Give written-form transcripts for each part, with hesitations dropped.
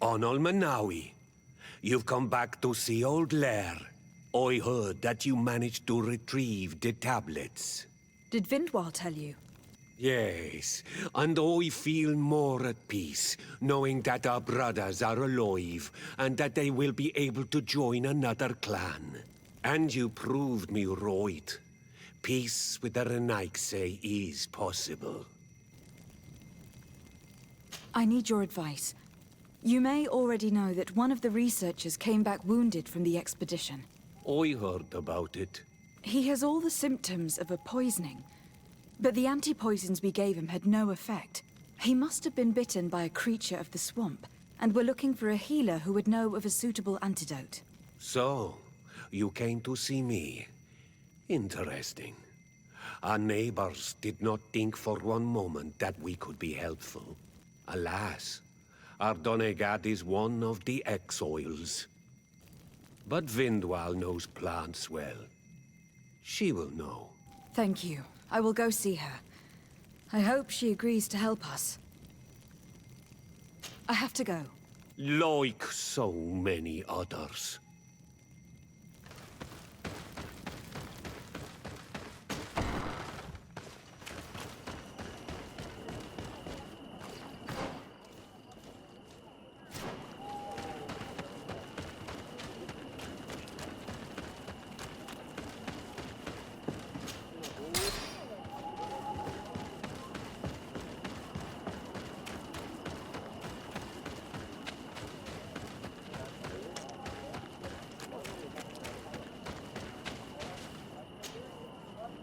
Onol Manawi, you've come back to see old Lair. I heard that you managed to retrieve the tablets. Did Vindwal tell you? Yes, and I feel more at peace, knowing that our brothers are alive, and that they will be able to join another clan. And you proved me right. Peace with the Renaigse is possible. I need your advice. You may already know that one of the researchers came back wounded from the expedition. I heard about it. He has all the symptoms of a poisoning, but the anti-poisons we gave him had no effect. He must have been bitten by a creature of the swamp, and we're looking for a healer who would know of a suitable antidote. So, you came to see me. Interesting. Our neighbors did not think for one moment that we could be helpful. Alas, our Donegat is one of the exiles. But Vindwal knows plants well. She will know. Thank you. I will go see her. I hope she agrees to help us. I have to go. Like so many others.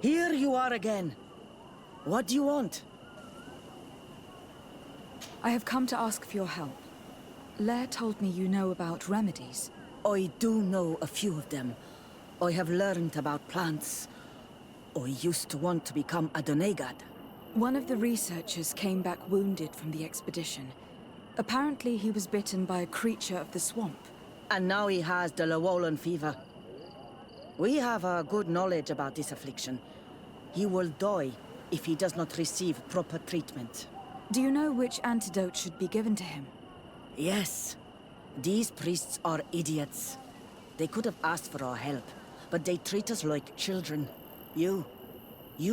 Here you are again. What do you want? I have come to ask for your help. Lair told me you know about remedies. I do know a few of them. I have learned about plants. I used to want to become a Donegat. One of the researchers came back wounded from the expedition. Apparently he was bitten by a creature of the swamp. And now he has the Llewellyn fever. We have a good knowledge about this affliction. He will die if he does not receive proper treatment. Do you know which antidote should be given to him? Yes. These priests are idiots. They could have asked for our help, but they treat us like children. You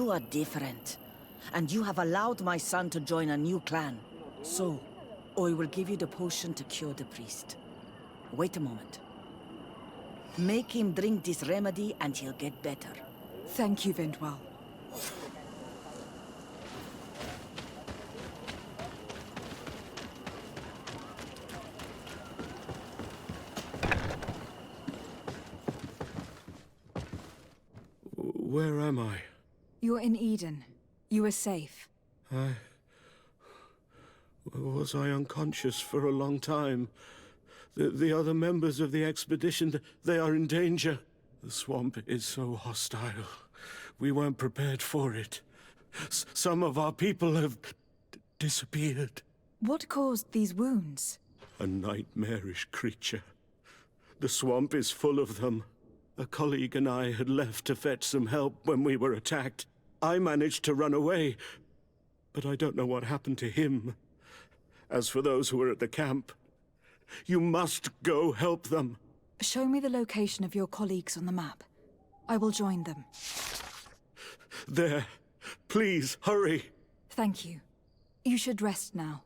are different. And you have allowed my son to join a new clan. So, I will give you the potion to cure the priest. Wait a moment. Make him drink this remedy and he'll get better. Thank you, Vindwal. Where am I? You're in Eden. You are safe. Was I unconscious for a long time? The other members of the expedition, they are in danger. The swamp is so hostile. We weren't prepared for it. Some of our people have disappeared. What caused these wounds? A nightmarish creature. The swamp is full of them. A colleague and I had left to fetch some help when we were attacked. I managed to run away, but I don't know what happened to him. As for those who are at the camp, you must go help them. Show me the location of your colleagues on the map. I will join them. There. Please, hurry. Thank you. You should rest now.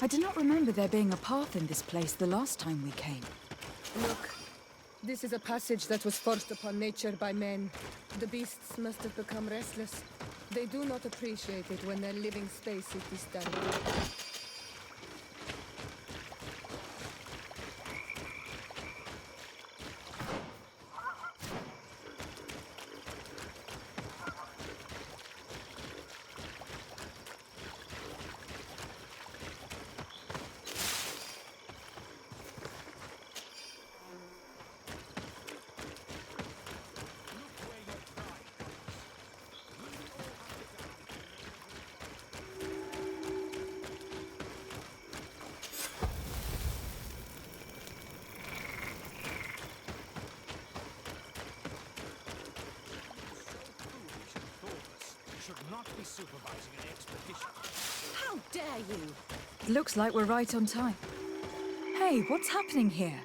I do not remember there being a path in this place the last time we came. Look, this is a passage that was forced upon nature by men. The beasts must have become restless. They do not appreciate it when their living space is disturbed. Should not be supervising an expedition. How dare you? It looks like we're right on time. Hey, what's happening here?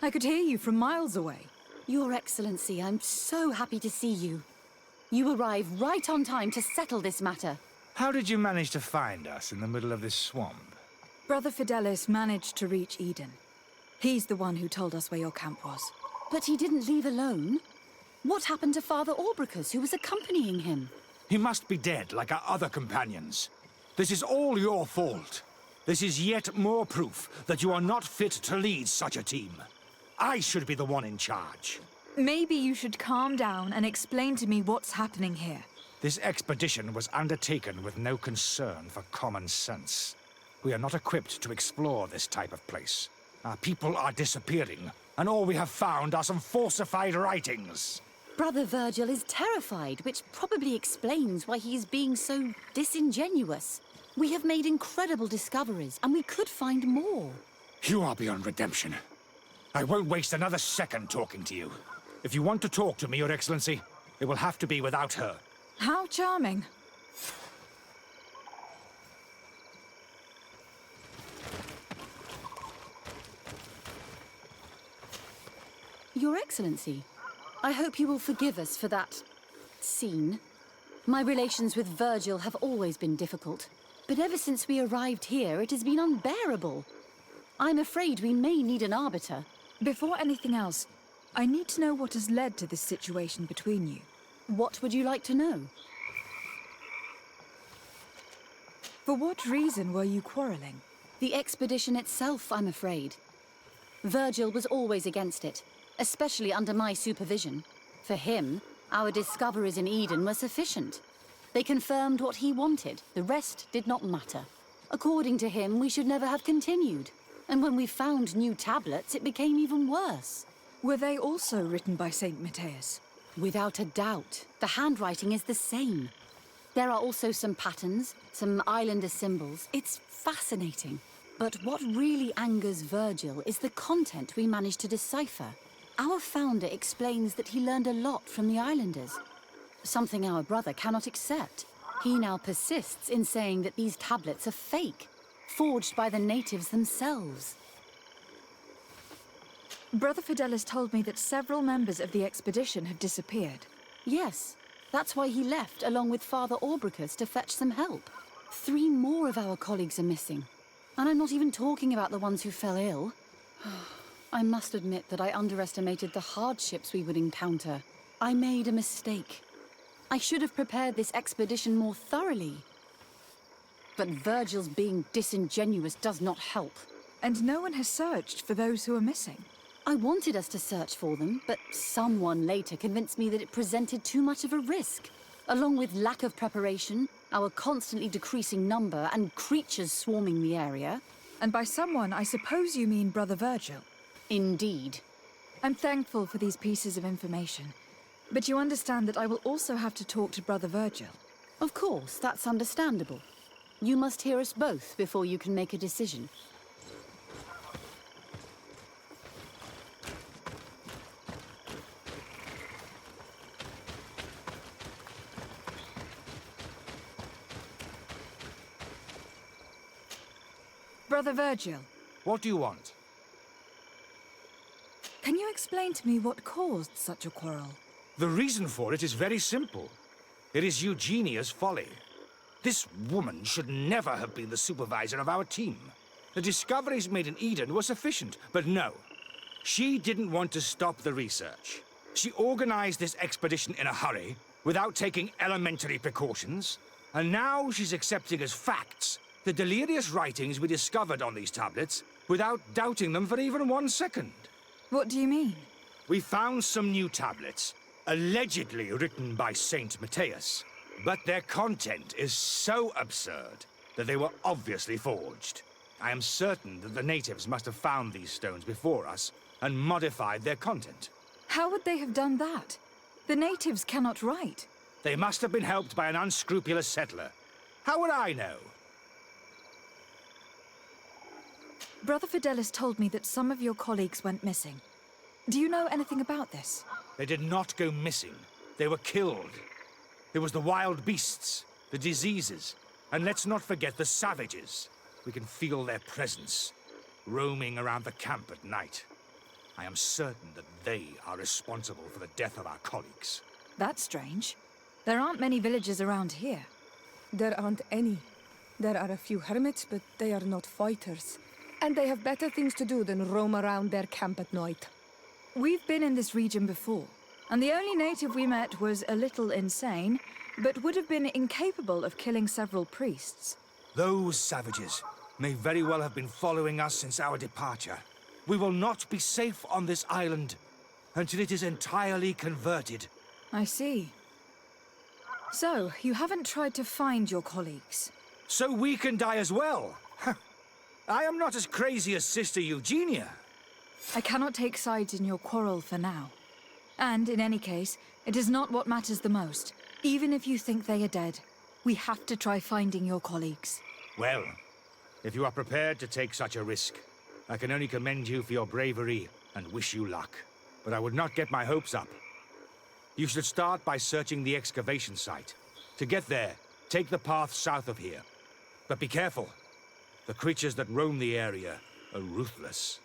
I could hear you from miles away. Your Excellency, I'm so happy to see you. You arrive right on time to settle this matter. How did you manage to find us in the middle of this swamp? Brother Fidelis managed to reach Eden. He's the one who told us where your camp was. But he didn't leave alone. What happened to Father Orbricus, who was accompanying him? He must be dead, like our other companions. This is all your fault. This is yet more proof that you are not fit to lead such a team. I should be the one in charge. Maybe you should calm down and explain to me what's happening here. This expedition was undertaken with no concern for common sense. We are not equipped to explore this type of place. Our people are disappearing, and all we have found are some falsified writings. Brother Virgil is terrified, which probably explains why he is being so disingenuous. We have made incredible discoveries, and we could find more. You are beyond redemption. I won't waste another second talking to you. If you want to talk to me, Your Excellency, it will have to be without her. How charming. Your Excellency, I hope you will forgive us for that scene. My relations with Virgil have always been difficult, but ever since we arrived here, it has been unbearable. I'm afraid we may need an arbiter. Before anything else, I need to know what has led to this situation between you. What would you like to know? For what reason were you quarreling? The expedition itself, I'm afraid. Virgil was always against it, especially under my supervision. For him, our discoveries in Eden were sufficient. They confirmed what he wanted. The rest did not matter. According to him, we should never have continued. And when we found new tablets, it became even worse. Were they also written by Saint Matthias? Without a doubt. The handwriting is the same. There are also some patterns, some islander symbols. It's fascinating. But what really angers Virgil is the content we managed to decipher. Our founder explains that he learned a lot from the islanders. Something our brother cannot accept. He now persists in saying that these tablets are fake, forged by the natives themselves. Brother Fidelis told me that several members of the expedition have disappeared. Yes, that's why he left along with Father Orbricus to fetch some help. 3 more of our colleagues are missing. And I'm not even talking about the ones who fell ill. I must admit that I underestimated the hardships we would encounter. I made a mistake. I should have prepared this expedition more thoroughly. But Virgil's being disingenuous does not help. And no one has searched for those who are missing. I wanted us to search for them, but someone later convinced me that it presented too much of a risk. Along with lack of preparation, our constantly decreasing number, and creatures swarming the area. And by someone, I suppose you mean Brother Virgil. Indeed. I'm thankful for these pieces of information. But you understand that I will also have to talk to Brother Virgil. Of course, that's understandable. You must hear us both before you can make a decision. Brother Virgil, What do you want? can you explain to me what caused such a quarrel? The reason for it is very simple. It is Eugenia's folly. This woman should never have been the supervisor of our team. The discoveries made in Eden were sufficient, but no. She didn't want to stop the research. She organized this expedition in a hurry, without taking elementary precautions, and now she's accepting as facts the delirious writings we discovered on these tablets without doubting them for even 1 second. What do you mean? We found some new tablets, allegedly written by Saint Matthias, but their content is so absurd that they were obviously forged. I am certain that the natives must have found these stones before us and modified their content. How would they have done that? The natives cannot write. They must have been helped by an unscrupulous settler. How would I know? Brother Fidelis told me that some of your colleagues went missing. Do you know anything about this? They did not go missing. They were killed. There was the wild beasts, the diseases, and let's not forget the savages. We can feel their presence, roaming around the camp at night. I am certain that they are responsible for the death of our colleagues. That's strange. There aren't many villages around here. There aren't any. There are a few hermits, but they are not fighters. And they have better things to do than roam around their camp at night. We've been in this region before, and the only native we met was a little insane, but would have been incapable of killing several priests. Those savages may very well have been following us since our departure. We will not be safe on this island until it is entirely converted. I see. So, you haven't tried to find your colleagues? So we can die as well. I am not as crazy as Sister Eugenia. I cannot take sides in your quarrel for now. And, in any case, it is not what matters the most. Even if you think they are dead, we have to try finding your colleagues. Well, if you are prepared to take such a risk, I can only commend you for your bravery and wish you luck. But I would not get my hopes up. You should start by searching the excavation site. To get there, take the path south of here. But be careful. The creatures that roam the area are ruthless.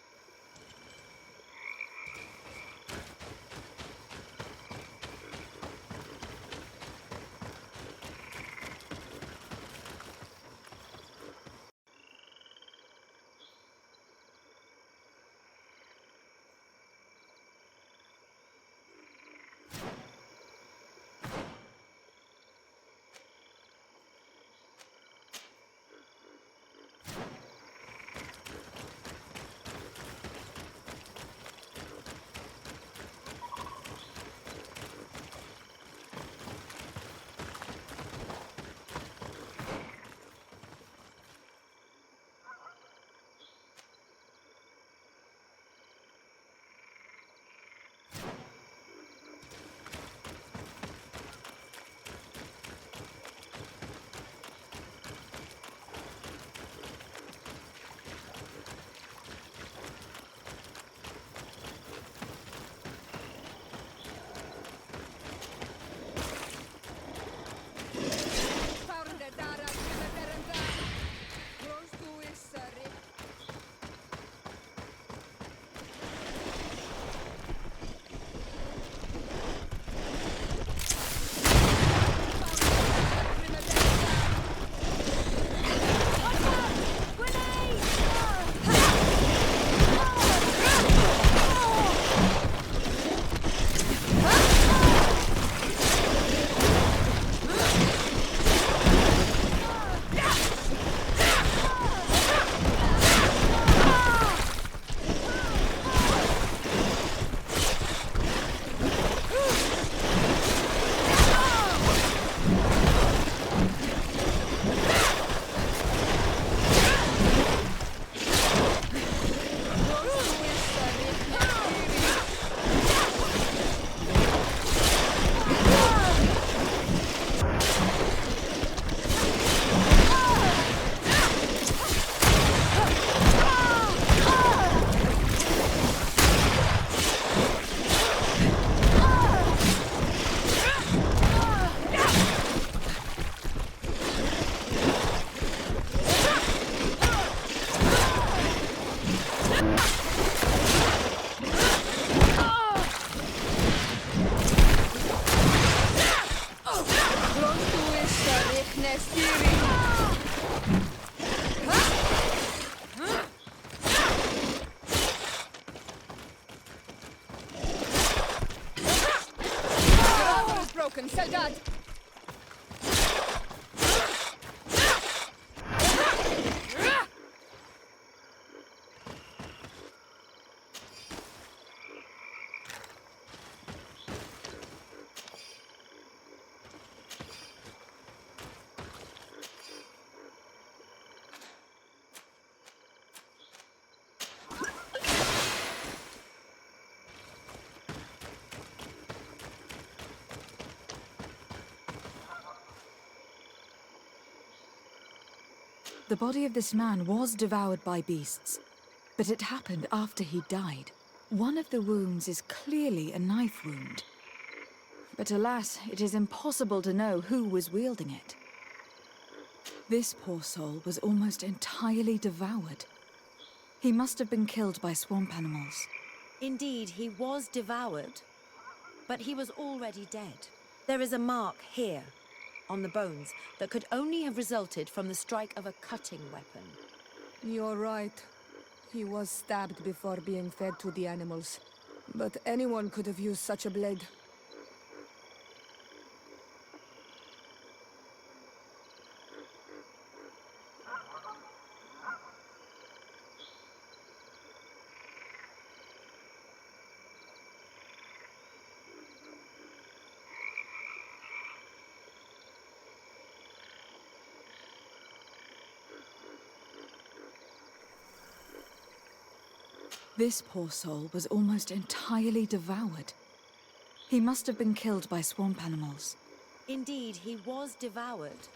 broken, Selgad! The body of this man was devoured by beasts, but it happened after he died. One of the wounds is clearly a knife wound. But alas, it is impossible to know who was wielding it. This poor soul was almost entirely devoured. He must have been killed by swamp animals. Indeed, he was devoured, but he was already dead. There is a mark here, on the bones, that could only have resulted from the strike of a cutting weapon. You're right. He was stabbed before being fed to the animals. But anyone could have used such a blade. This poor soul was almost entirely devoured. He must have been killed by swamp animals. Indeed, he was devoured,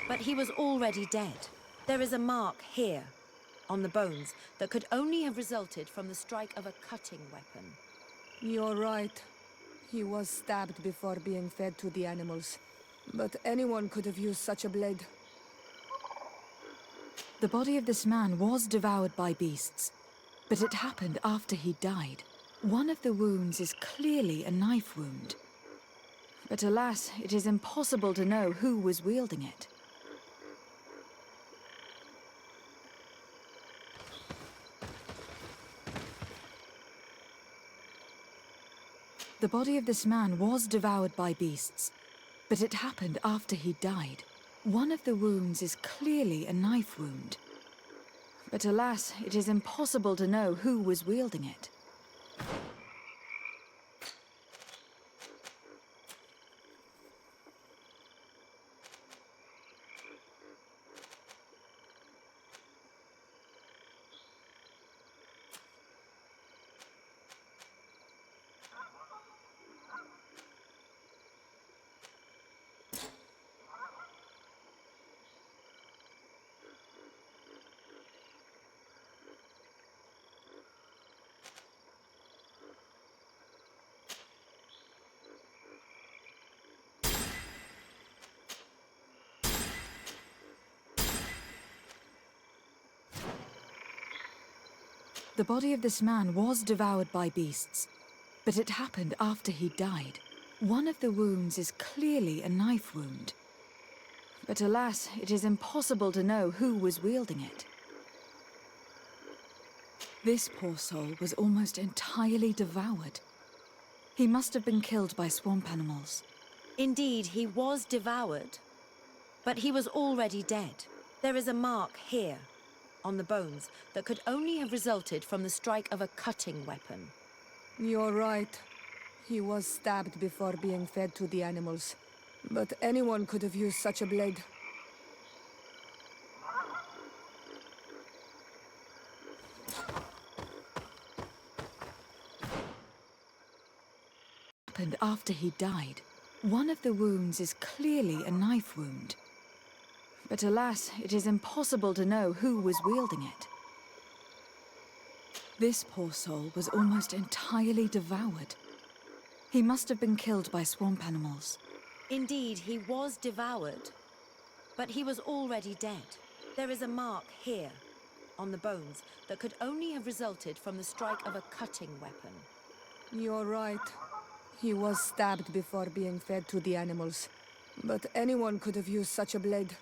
but he was already dead. There is a mark here, on the bones, that could only have resulted from the strike of a cutting weapon. You're right. He was stabbed before being fed to the animals. But anyone could have used such a blade. The body of this man was devoured by beasts, but it happened after he died. One of the wounds is clearly a knife wound. But alas, it is impossible to know who was wielding it. The body of this man was devoured by beasts, but it happened after he died. One of the wounds is clearly a knife wound. But alas, it is impossible to know who was wielding it. The body of this man was devoured by beasts, but it happened after he died. One of the wounds is clearly a knife wound. But alas, it is impossible to know who was wielding it. This poor soul was almost entirely devoured. He must have been killed by swamp animals. Indeed, he was devoured, but he was already dead. There is a mark here, on the bones, that could only have resulted from the strike of a cutting weapon. You're right. He was stabbed before being fed to the animals. But anyone could have used such a blade. Happened after he died. One of the wounds is clearly a knife wound. But alas, it is impossible to know who was wielding it. This poor soul was almost entirely devoured. He must have been killed by swamp animals. Indeed, he was devoured, but he was already dead. There is a mark here, on the bones, that could only have resulted from the strike of a cutting weapon. You're right. He was stabbed before being fed to the animals. But anyone could have used such a blade.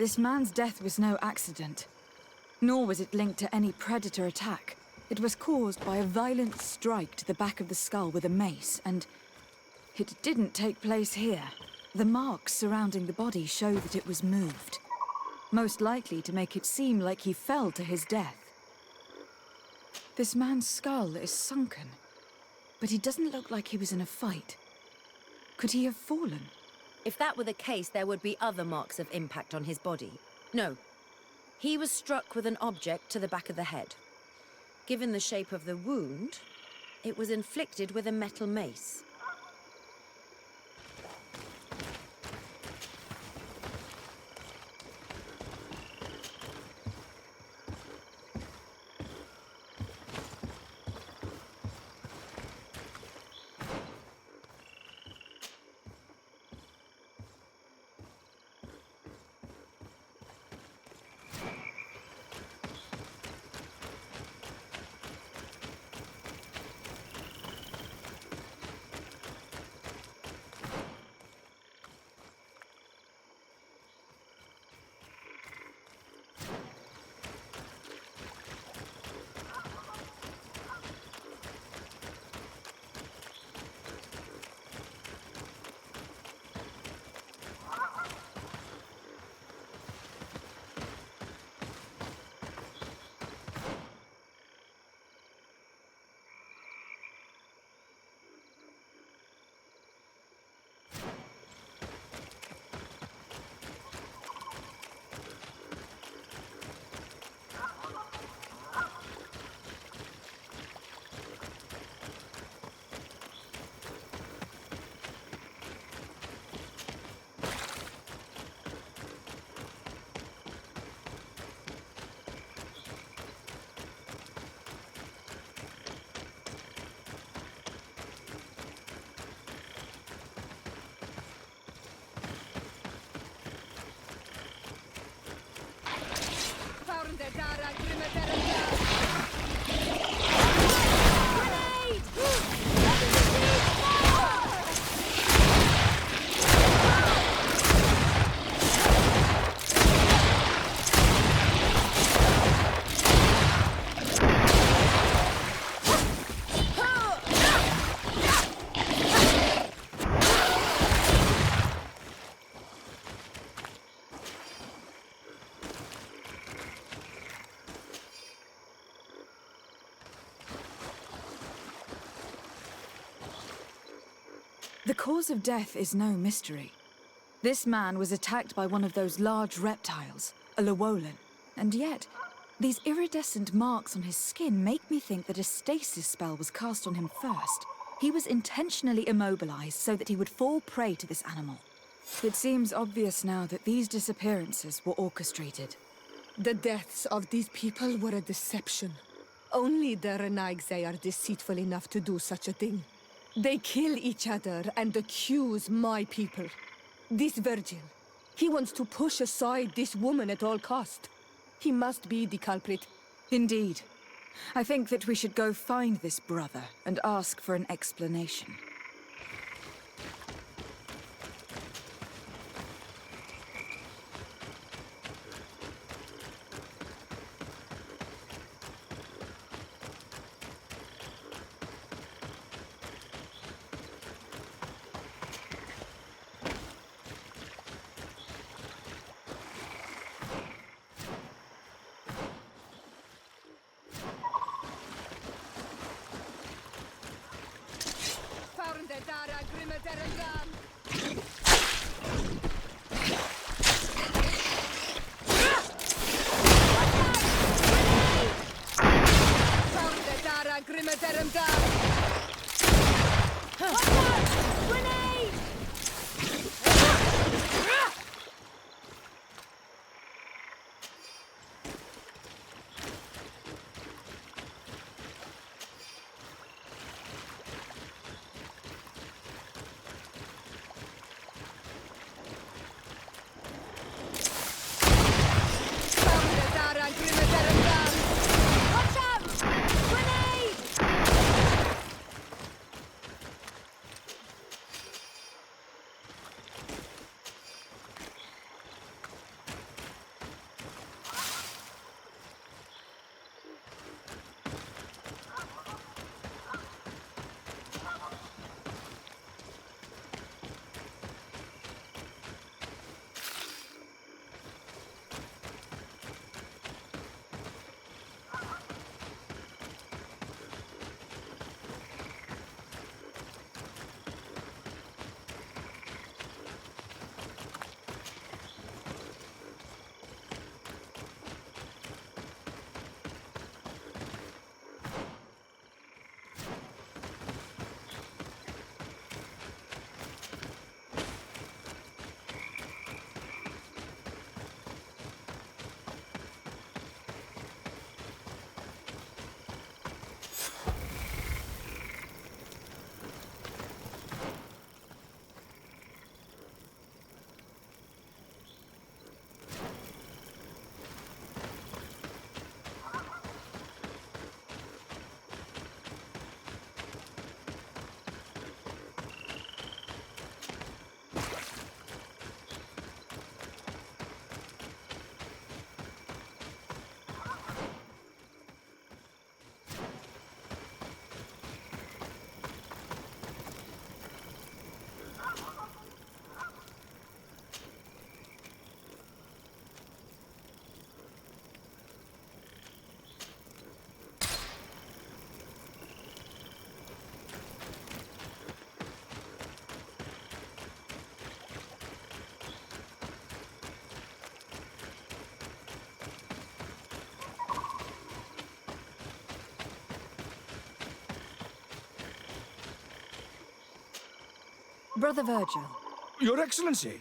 This man's death was no accident, nor was it linked to any predator attack. It was caused by a violent strike to the back of the skull with a mace, and it didn't take place here. The marks surrounding the body show that it was moved, most likely to make it seem like he fell to his death. This man's skull is sunken, but he doesn't look like he was in a fight. Could he have fallen? If that were the case, there would be other marks of impact on his body. No. He was struck with an object to the back of the head. Given the shape of the wound, it was inflicted with a metal mace. The cause of death is no mystery. This man was attacked by one of those large reptiles, a Llewellyn, and yet these iridescent marks on his skin make me think that a stasis spell was cast on him first. He was intentionally immobilized so that he would fall prey to this animal. It seems obvious now that these disappearances were orchestrated. The deaths of these people were a deception. Only the Renaigse are deceitful enough to do such a thing. They kill each other and accuse my people. This Virgil, he wants to push aside this woman at all cost. He must be the culprit. Indeed. I think that we should go find this brother and ask for an explanation. Brother Virgil. Your Excellency!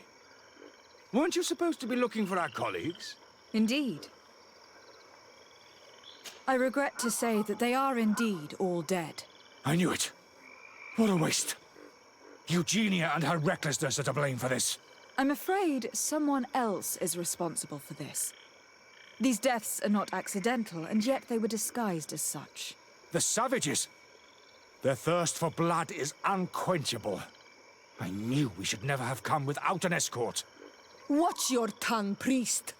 Weren't you supposed to be looking for our colleagues? Indeed. I regret to say that they are indeed all dead. I knew it. What a waste. Eugenia and her recklessness are to blame for this. I'm afraid someone else is responsible for this. These deaths are not accidental, and yet they were disguised as such. The savages! Their thirst for blood is unquenchable. I knew we should never have come without an escort. Watch your tongue, priest.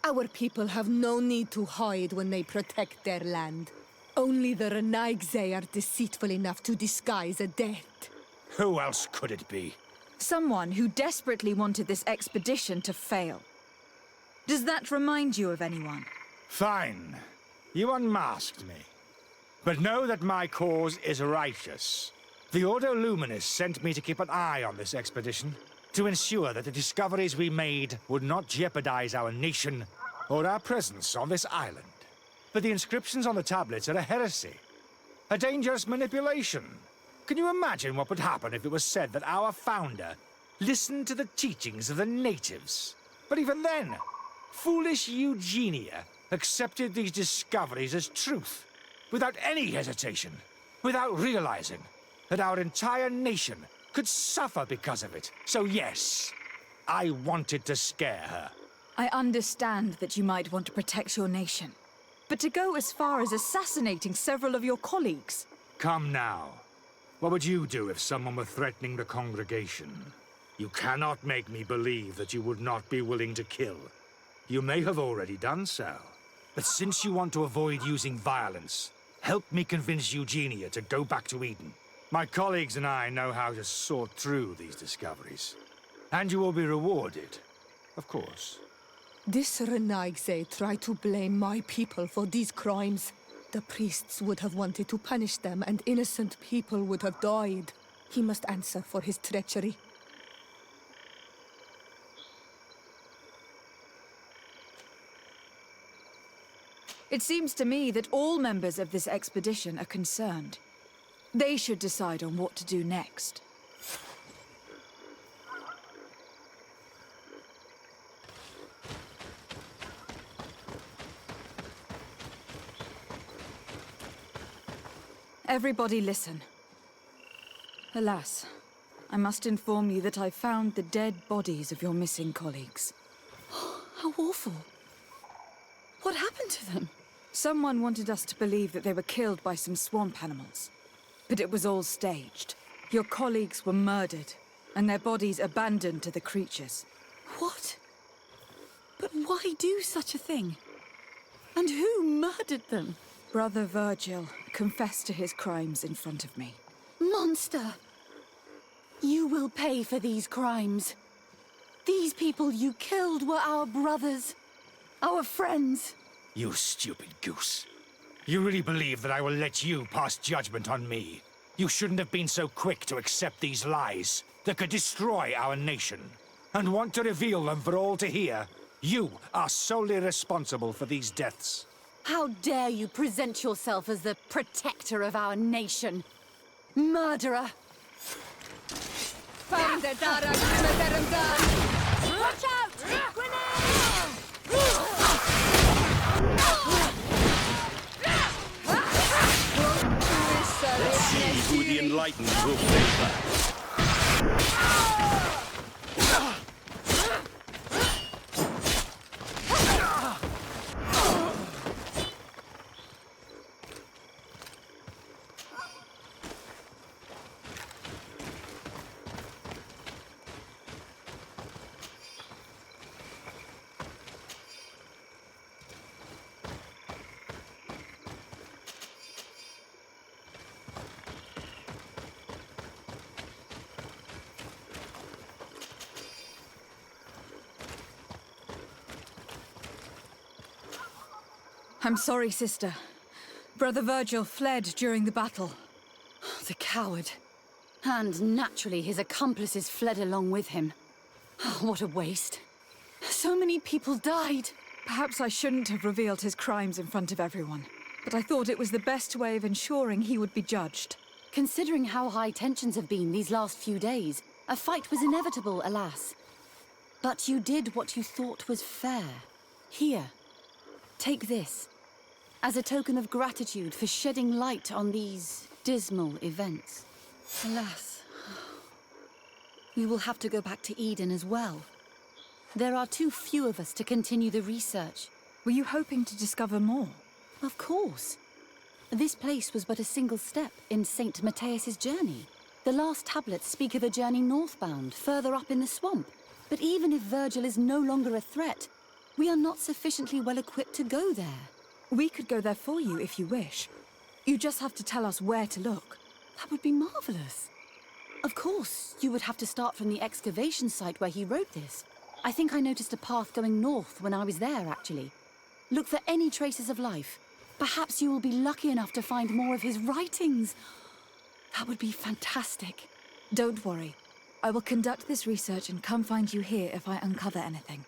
Our people have no need to hide when they protect their land. Only the Renaigze are deceitful enough to disguise a death. Who else could it be? Someone who desperately wanted this expedition to fail. Does that remind you of anyone? Fine. You unmasked me. But know that my cause is righteous. The Ordo Luminis sent me to keep an eye on this expedition, to ensure that the discoveries we made would not jeopardize our nation or our presence on this island. But the inscriptions on the tablets are a heresy, a dangerous manipulation. Can you imagine what would happen if it was said that our founder listened to the teachings of the natives? But even then, foolish Eugenia accepted these discoveries as truth, without any hesitation, without realizing that our entire nation could suffer because of it. So yes, I wanted to scare her. I understand that you might want to protect your nation, but to go as far as assassinating several of your colleagues... Come now. What would you do if someone were threatening the congregation? You cannot make me believe that you would not be willing to kill. You may have already done so. But since you want to avoid using violence, help me convince Eugenia to go back to Eden. My colleagues and I know how to sort through these discoveries. And you will be rewarded, of course. This Renaigze tried to blame my people for these crimes. The priests would have wanted to punish them, and innocent people would have died. He must answer for his treachery. It seems to me that all members of this expedition are concerned. They should decide on what to do next. Everybody listen. Alas, I must inform you that I found the dead bodies of your missing colleagues. How awful. What happened to them? Someone wanted us to believe that they were killed by some swamp animals. But it was all staged. Your colleagues were murdered, and their bodies abandoned to the creatures. What? But why do such a thing? And who murdered them? Brother Virgil confessed to his crimes in front of me. Monster! You will pay for these crimes. These people you killed were our brothers, our friends. You stupid goose. You really believe that I will let you pass judgment on me? You shouldn't have been so quick to accept these lies that could destroy our nation, and want to reveal them for all to hear. You are solely responsible for these deaths. How dare you present yourself as the protector of our nation? Murderer! Watch out! Let's see who the enlightened will favor. I'm sorry, sister. Brother Virgil fled during the battle. The coward. And naturally, his accomplices fled along with him. What a waste. So many people died. Perhaps I shouldn't have revealed his crimes in front of everyone, but I thought it was the best way of ensuring he would be judged. Considering how high tensions have been these last few days, A fight was inevitable, alas. But you did what you thought was fair. Here, take this. As a token of gratitude for shedding light on these dismal events. Alas, we will have to go back to Eden as well. There are too few of us to continue the research. Were you hoping to discover more? Of course. This place was but a single step in St. Matthias's journey. The last tablets speak of a journey northbound, further up in the swamp. But even if Virgil is no longer a threat, we are not sufficiently well equipped to go there. We could go there for you if you wish. You just have to tell us where to look. That would be marvelous. Of course, you would have to start from the excavation site where he wrote this. I think I noticed a path going north when I was there, actually. Look for any traces of life. Perhaps you will be lucky enough to find more of his writings. That would be fantastic. Don't worry. I will conduct this research and come find you here if I uncover anything.